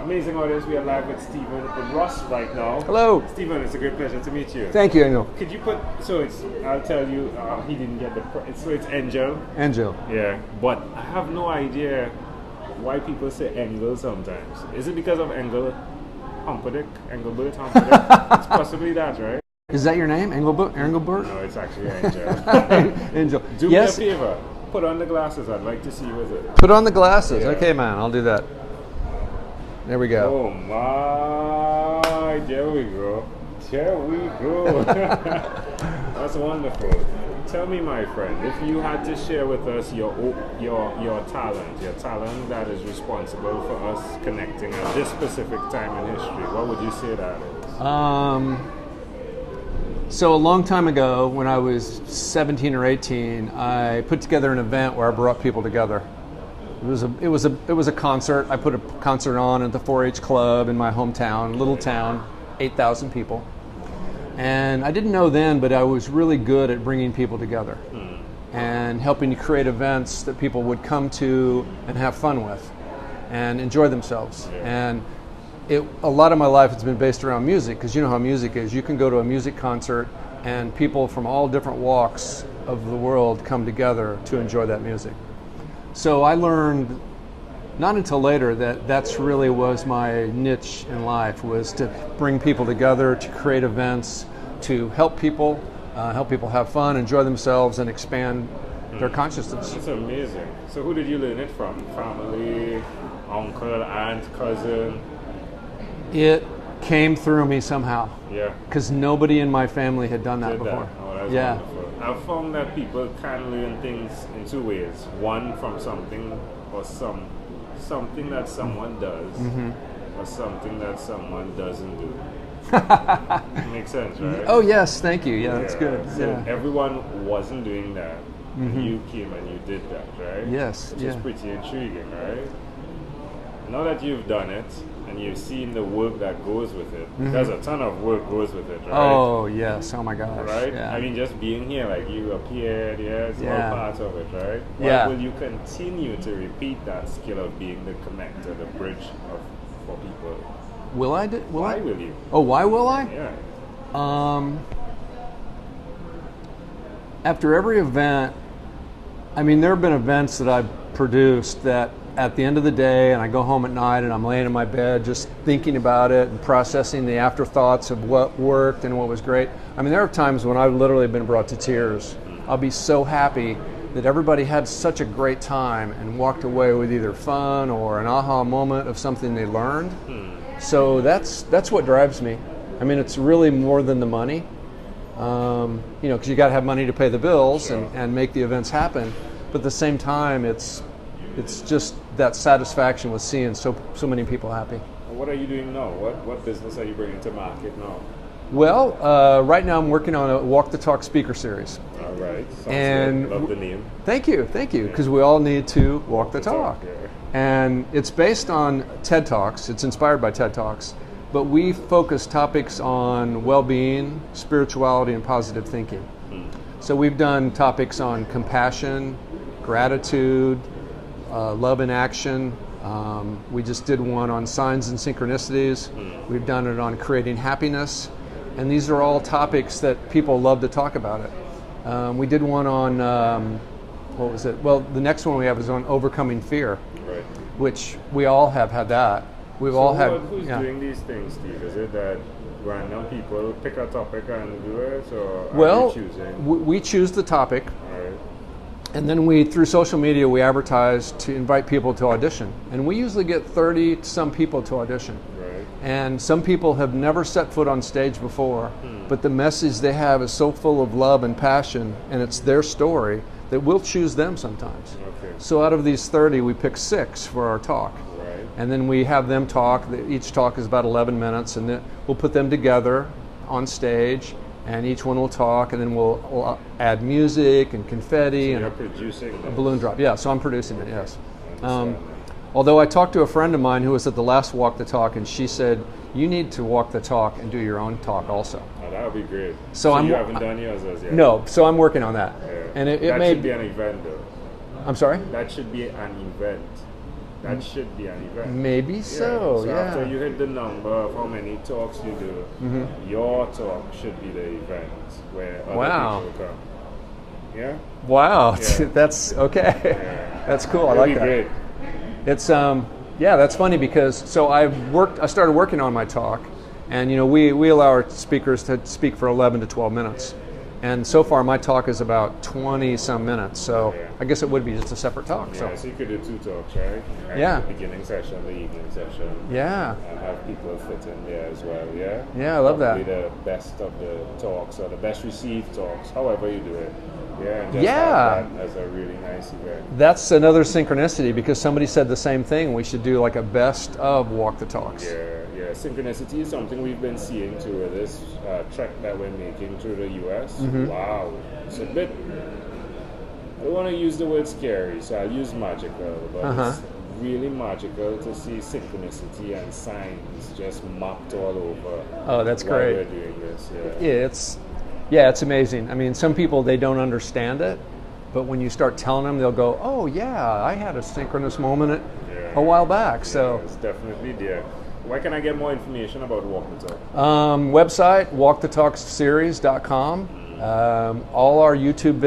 Amazing audience, we are live with Stephen with Ross right now. Hello. Stephen, it's a great pleasure to meet you. Thank you, Angel. Could you put, so it's, I'll tell you, he didn't get so it's Angel. Angel. Yeah, but I have no idea why people say Engel sometimes. Is it because of Engel Humperdinck? Engelbert Humperdinck? It's possibly that, right? Is that your name, Engelbert? No, it's actually Angel. Angel. Do yes. me a favor. Put on the glasses. I'd like to see you with it. Put on the glasses. Yeah. Okay, man. I'll do that. There we go. Oh my! There we go. There we go. That's wonderful. Tell me, my friend, if you had to share with us your talent that is responsible for us connecting at this specific time in history, what would you say that is? So a long time ago, when I was 17 or 18, I put together an event where I brought people together. It was a concert. I put a concert on at the 4-H club in my hometown, little town, 8,000 people. And I didn't know then, but I was really good at bringing people together and helping to create events that people would come to and have fun with and enjoy themselves. And a lot of my life has been based around music, because you know how music is. You can go to a music concert and people from all different walks of the world come together to enjoy that music. So I learned, not until later, that that's really was my niche in life, was to bring people together, to create events, to help people have fun, enjoy themselves, and expand their consciousness. That's amazing. So who did you learn it from? Family, uncle, aunt, cousin? It came through me somehow. Yeah. Because nobody in my family had done that before. Oh, that's yeah. wonderful. I've found that people can learn things in two ways. One, from something or something that someone does, or something that someone doesn't do. Makes sense, right? Oh yes, thank you. Yeah, that's good. So everyone wasn't doing that. You came and you did that, right? Yes. Which is pretty intriguing, right? Now that you've done it and you've seen the work that goes with it, there's a ton of work goes with it, right? Oh yes, oh my gosh. Right? Yeah. I mean, just being here, like you appeared, it's all part of it, right? Yeah. Why will you continue to repeat that skill of being the connector, the bridge for people? Will I? Why will you? Oh, why will I? Yeah. After every event, I mean, there have been events that I've produced that at the end of the day, and I go home at night and I'm laying in my bed just thinking about it and processing the afterthoughts of what worked and what was great. I mean, there are times when I've literally been brought to tears. I'll be so happy that everybody had such a great time and walked away with either fun or an aha moment of something they learned. So that's what drives me. I mean, it's really more than the money, because you got to have money to pay the bills and make the events happen. But at the same time, it's just that satisfaction with seeing so many people happy. What are you doing now? What business are you bringing to market now? Well, right now I'm working on a Walk the Talk speaker series. All right. Sounds And good. Love the name. Thank you, because we all need to walk the talk. Yeah. And it's based on TED Talks. It's inspired by TED Talks. But we focus topics on well-being, spirituality, and positive thinking. So we've done topics on compassion, gratitude, love in action. We just did one on signs and synchronicities. We've done it on creating happiness. And these are all topics that people love to talk about it. We did one on, what was it? Well, the next one we have is on overcoming fear, which we all have had that. We've all had. Who's doing these things, Steve? Is it that random people pick a topic and do it, or are you choosing? We choose the topic. Right. And then through social media, we advertise to invite people to audition. And we usually get 30 some people to audition. Right. And some people have never set foot on stage before, but the message they have is so full of love and passion, and it's their story, that we'll choose them sometimes. Okay. So out of these 30, we pick 6 for our talk. Right. And then we have them talk. Each talk is about 11 minutes, and then we'll put them together on stage, and each one will talk, and then we'll add music and confetti and you're producing a balloon drop. Yeah, so I'm producing it, yes. Although I talked to a friend of mine who was at the last Walk the Talk, and she said, you need to walk the talk and do your own talk also. Oh, that would be great. So you haven't done yours as yet? No, so I'm working on that. Yeah. And it that may should be an event, though. I'm sorry? That should be an event. That should be an event. Maybe so, So after yeah. you hit the number of how many talks you do, your talk should be the event where other people come. Yeah? Wow, Yeah. that's okay. Yeah. That's cool. I It'll like be that. great. It's yeah, that's funny because so I started working on my talk, and we allow our speakers to speak for 11 to 12 minutes, and so far my talk is about 20 some minutes. So I guess it would be just a separate talk. Yeah, so you could do 2 talks, right? Like Yeah. the beginning session, the evening session. Yeah. And have people fit in there as well, yeah? Yeah, I love Probably that. the best of the talks or the best received talks, however you do it. Yeah, and just Yeah. have that as a really nice event. That's another synchronicity because somebody said the same thing. We should do like a best of Walk the Talks. Yeah. Synchronicity is something we've been seeing through this trek that we're making through the U.S. Wow. It's a bit, I don't want to use the word scary, so I'll use magical, but it's really magical to see synchronicity and signs just mapped all over. Oh, that's while great. we're doing this, It's amazing. I mean, some people, they don't understand it, but when you start telling them, they'll go, oh yeah, I had a synchronous moment a while back. So it's definitely there. Where can I get more information about Walk the Talk? website, walkthetalkseries.com. All our YouTube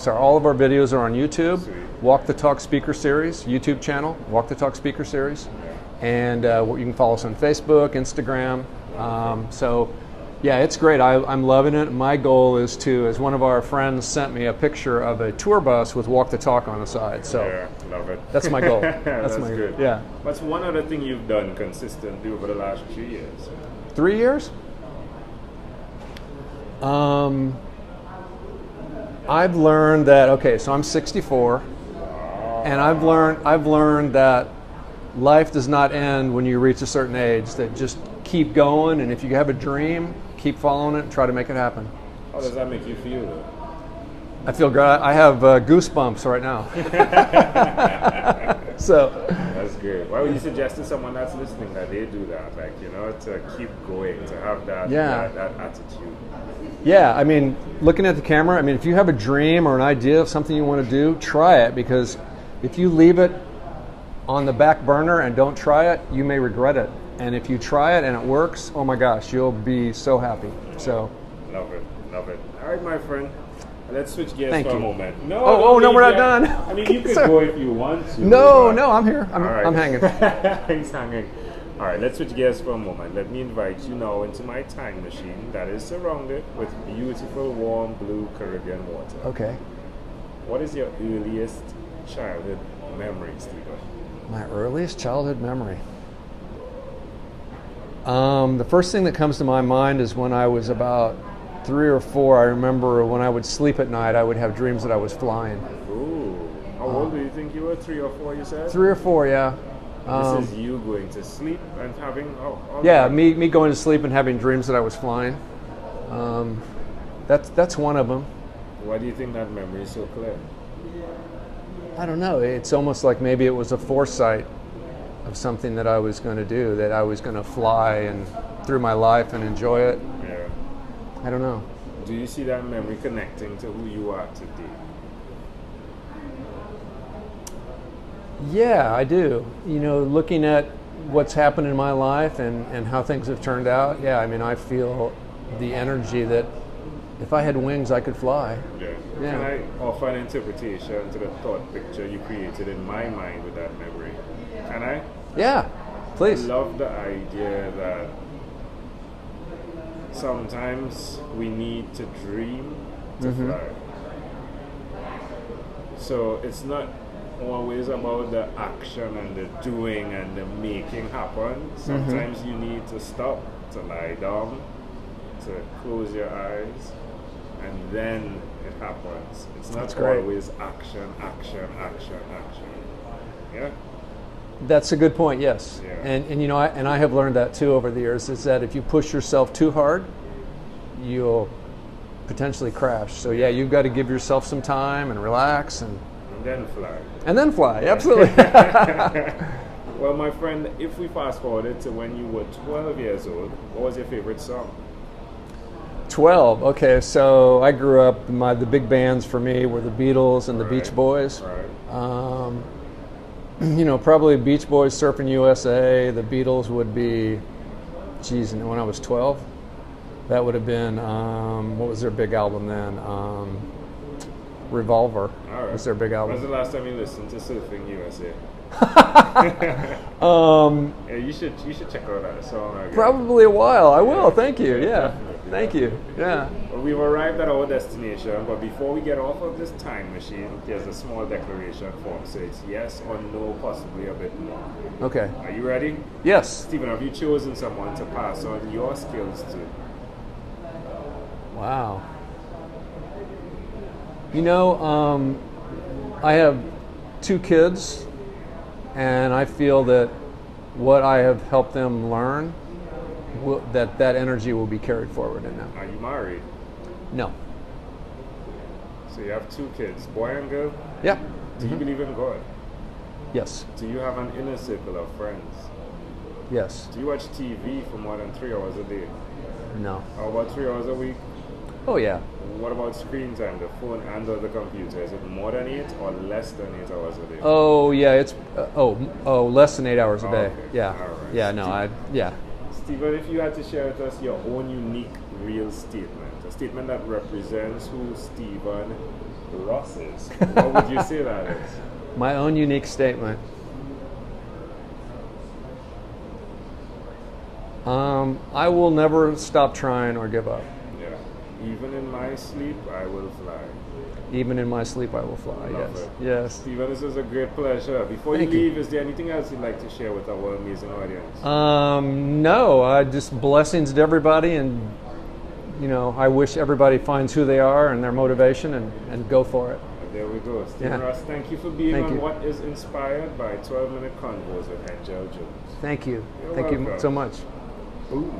all of our videos are on YouTube. Sweet. Walk the Talk Speaker Series, YouTube channel, Walk the Talk Speaker Series. And you can follow us on Facebook, Instagram. Yeah, it's great. I'm loving it. My goal is to, as one of our friends sent me a picture of a tour bus with Walk the Talk on the side. So love it. that's my goal. That's my good. goal. Yeah. What's one other thing you've done consistently over the last 3 years? 3 years? I've learned that, so I'm 64, and I've learned that life does not end when you reach a certain age, that just keep going, and if you have a dream, keep following it and try to make it happen. How does that make you feel, though? I feel great. I have goosebumps right now. So That's good. Why would you suggest to someone that's listening that they do that? Like, to keep going, to have that attitude. yeah, I mean, looking at the camera, I mean, if you have a dream or an idea of something you want to do, try it, because if you leave it on the back burner and don't try it, you may regret it. And if you try it and it works, oh my gosh, you'll be so happy. So Love it. All right, my friend. Let's switch gears Thank for you. a moment. No, we're not done. I mean, you could Sorry. go if you want to. No, I'm here. All right. I'm hanging. He's hanging. All right, let's switch gears for a moment. Let me invite you now into my time machine that is surrounded with beautiful, warm, blue Caribbean water. Okay. What is your earliest childhood memory, Stephen? My earliest childhood memory. The first thing that comes to my mind is when I was about 3 or 4. I remember when I would sleep at night, I would have dreams that I was flying. Ooh. How old do you think you were? 3 or 4, you said? 3 or 4, yeah. This is you going to sleep and having... Me going to sleep and having dreams that I was flying. That's one of them. Why do you think that memory is so clear? I don't know. It's almost like maybe it was a foresight of something that I was going to do, that I was going to fly and through my life and enjoy it. Yeah. I don't know. Do you see that memory connecting to who you are today? Yeah, I do. Looking at what's happened in my life and how things have turned out, yeah, I mean, I feel the energy that if I had wings, I could fly. Yeah. Yeah. Can I offer an interpretation to the thought picture you created in my mind with that memory? Can I? Yeah, please. I love the idea that sometimes we need to dream to fly. So it's not always about the action and the doing and the making happen. Sometimes you need to stop, to lie down, to close your eyes, and then it happens. It's not always action. Yeah? That's a good point, yes. Yeah. And I have learned that too over the years, is that if you push yourself too hard, you'll potentially crash. So yeah, you've got to give yourself some time and relax and then fly. And then fly, absolutely. Well, my friend, if we fast forwarded to when you were 12 years old, what was your favorite song? 12. Okay, so I grew up. The big bands for me were the Beatles and the Beach Boys. Right. Probably Beach Boys, Surfing USA. The Beatles would be, geez, when I was 12, that would have been, what was their big album then? Revolver. All right. Was their big album. When's the last time you listened to Surfing USA? Yeah, you should check out that song again. Probably a while. I will. Thank you. Yeah. Thank you. Yeah. Well, we've arrived at our destination, but before we get off of this time machine, there's a small declaration form. So it's yes or no, possibly a bit more. Okay. Are you ready? Yes. Stephen, have you chosen someone to pass on your skills to? Wow. I have 2 kids, and I feel that what I have helped them learn, that energy will be carried forward in them. Are you married? No. So you have 2 kids, boy and girl? Yeah. Do you believe in God? Yes. Do you have an inner circle of friends? Yes. Do you watch TV for more than 3 hours a day? No. How about 3 hours a week? Oh, yeah. What about screen time, the phone and or the computer? Is it more than 8 or less than 8 hours a day? Oh, yeah. It's less than 8 hours a day. Okay. Yeah. All right. Yeah. No. Stephen, if you had to share with us your own unique, real statement, a statement that represents who Stephen Ross is, what would you say that is? My own unique statement. I will never stop trying or give up. Yeah. Even in my sleep, I will fly. Even in my sleep, I will fly. Love Yes. it. Yes. Stephen, this is a great pleasure. Before Thank you you. leave, is there anything else you'd like to share with our amazing audience? No. Just blessings to everybody, and I wish everybody finds who they are and their motivation, and go for it. There we go. Stephen Yeah. Ross, thank you for being Thank on you. What is Inspired by 12-Minute Convos with Angel Jones. Thank you. You're Thank you welcome. so much. Ooh.